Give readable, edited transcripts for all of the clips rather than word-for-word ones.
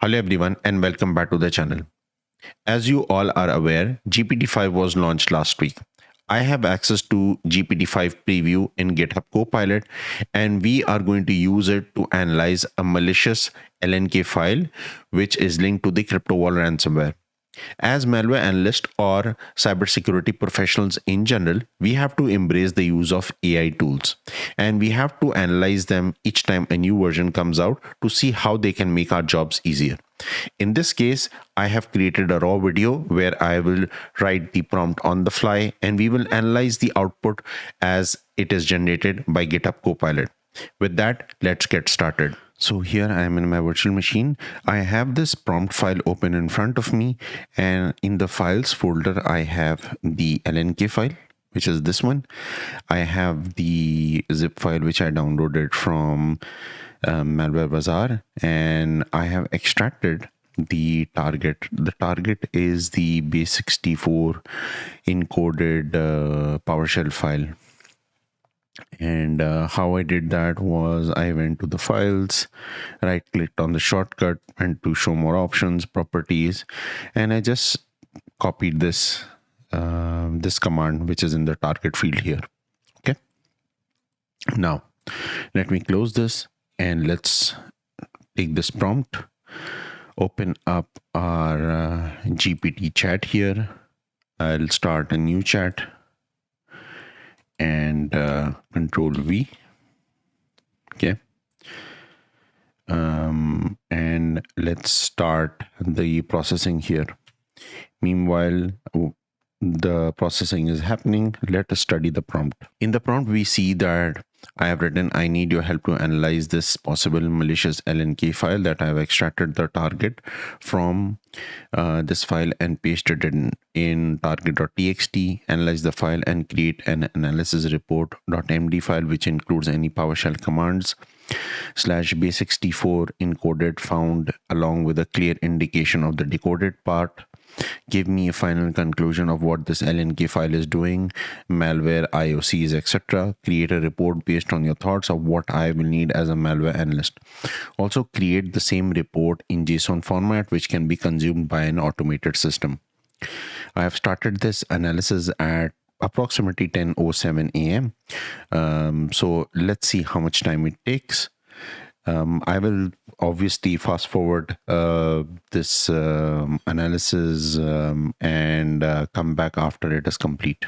Hello everyone and welcome back to the channel. As you all are aware, GPT-5 was launched last week. I have access to GPT-5 preview in GitHub Copilot and we are going to use it to analyze a malicious LNK file which is linked to the Cryptowall ransomware. As malware analysts or cybersecurity professionals in general, we have to embrace the use of AI tools and we have to analyze them each time a new version comes out to see how they can make our jobs easier. In this case, I have created a raw video where I will write the prompt on the fly and we will analyze the output as it is generated by GitHub Copilot. With that, let's get started. So here I am in my virtual machine. I have this prompt file open in front of me, and in the files folder, I have the LNK file, which is this one. I have the zip file, which I downloaded from Malware Bazaar, and I have extracted the target. The target is the base64 encoded PowerShell file. And how I did that was I went to the files, right clicked on the shortcut and to show more options, properties, and I just copied this this command which is in the target field here. Okay, now let me close this and let's take this prompt, open up our GPT chat here. I'll start a new chat and Control V. Okay, and let's start the processing here. Meanwhile, the processing is happening. Let us study the prompt. In the prompt, we see that I have written, I need your help to analyze this possible malicious LNK file that I have extracted the target from this file and pasted it in target.txt, analyze the file and create an analysis report.md file, which includes any PowerShell commands /base64 encoded found along with a clear indication of the decoded part. Give me a final conclusion of what this LNK file is doing, malware, IOCs, etc. Create a report based on your thoughts of what I will need as a malware analyst. Also create the same report in JSON format, which can be consumed by an automated system. I have started this analysis at approximately 10:07 a.m. So let's see how much time it takes. I will obviously fast forward this analysis and come back after it is complete.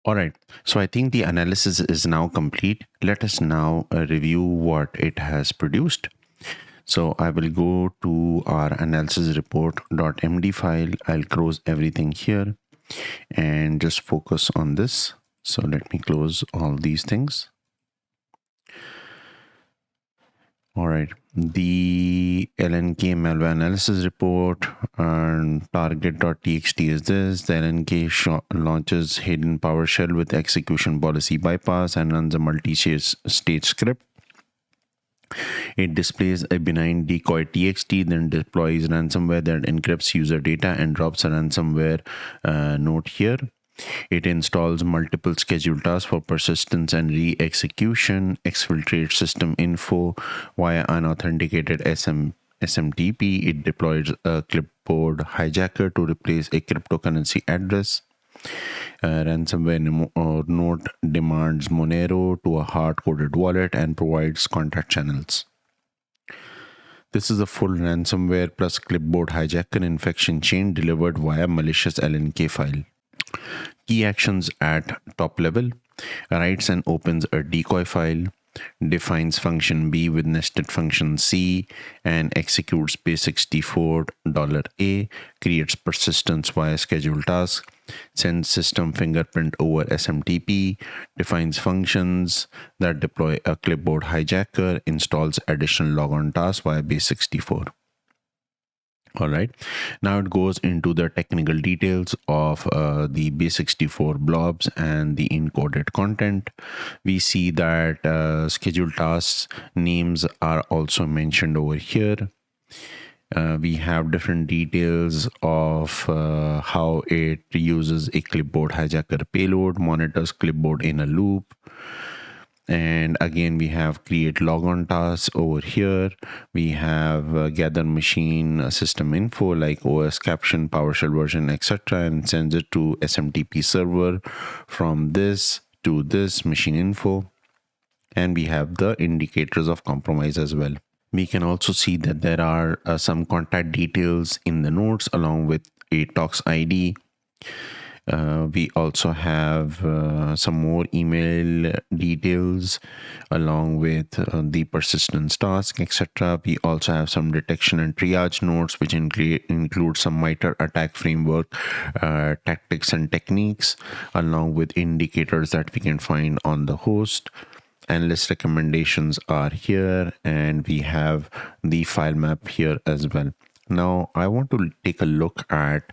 All right, so I think the analysis is now complete. Let us now review what it has produced. So I will go to our analysis report.md file. I'll close everything here and just focus on this. So let me close all these things. All right, the LNK malware analysis report and target.txt is this. The LNK launches hidden PowerShell with execution policy bypass and runs a multi-stage script. It displays a benign decode.txt, then deploys ransomware that encrypts user data and drops a ransomware note here. It installs multiple scheduled tasks for persistence and re-execution, exfiltrates system info via unauthenticated SMTP. It deploys a clipboard hijacker to replace a cryptocurrency address. Ransomware note demands Monero to a hard-coded wallet and provides contact channels. This is a full ransomware plus clipboard hijacker infection chain delivered via malicious LNK file. Key actions at top level: writes and opens a decoy file, defines function B with nested function C, and executes base64 $A, creates persistence via scheduled task, sends system fingerprint over SMTP, defines functions that deploy a clipboard hijacker, installs additional logon tasks via base64. All right, now it goes into the technical details of the base64 blobs and the encoded content. We see that scheduled tasks names are also mentioned over here. We have different details of how it uses a clipboard hijacker payload, monitors clipboard in a loop. And again, we have create logon tasks over here. We have gather machine system info like OS caption, PowerShell version, etc., and sends it to SMTP server from this to this machine info. And we have the indicators of compromise as well. We can also see that there are some contact details in the notes along with a tox ID. We also have some more email details along with the persistence task, etc. We also have some detection and triage notes, which include some MITRE attack framework tactics and techniques, along with indicators that we can find on the host. Analyst recommendations are here, and we have the file map here as well. Now I want to take a look at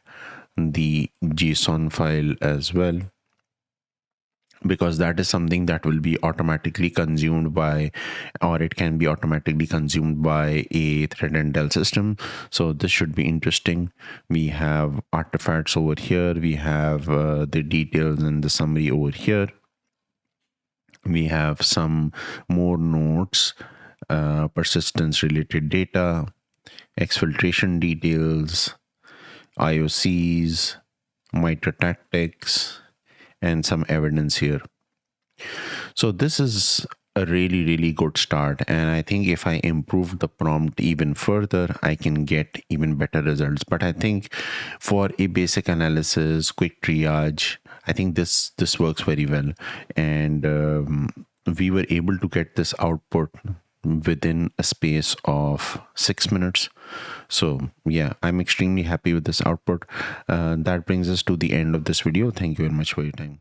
the JSON file as well, because that is something that will be automatically consumed by, or it can be automatically consumed by a threat intel system. So this should be interesting. We have artifacts over here. We have the details and the summary over here. We have some more notes, persistence related data, exfiltration details, IOCs, MITRE tactics, and some evidence here. So this is a really good start, and I think if I improve the prompt even further, I can get even better results. But I think for a basic analysis, quick triage, I think this works very well, and we were able to get this output within a space of 6 minutes. So yeah, I'm extremely happy with this output. That brings us to the end of this video. Thank you very much for your time.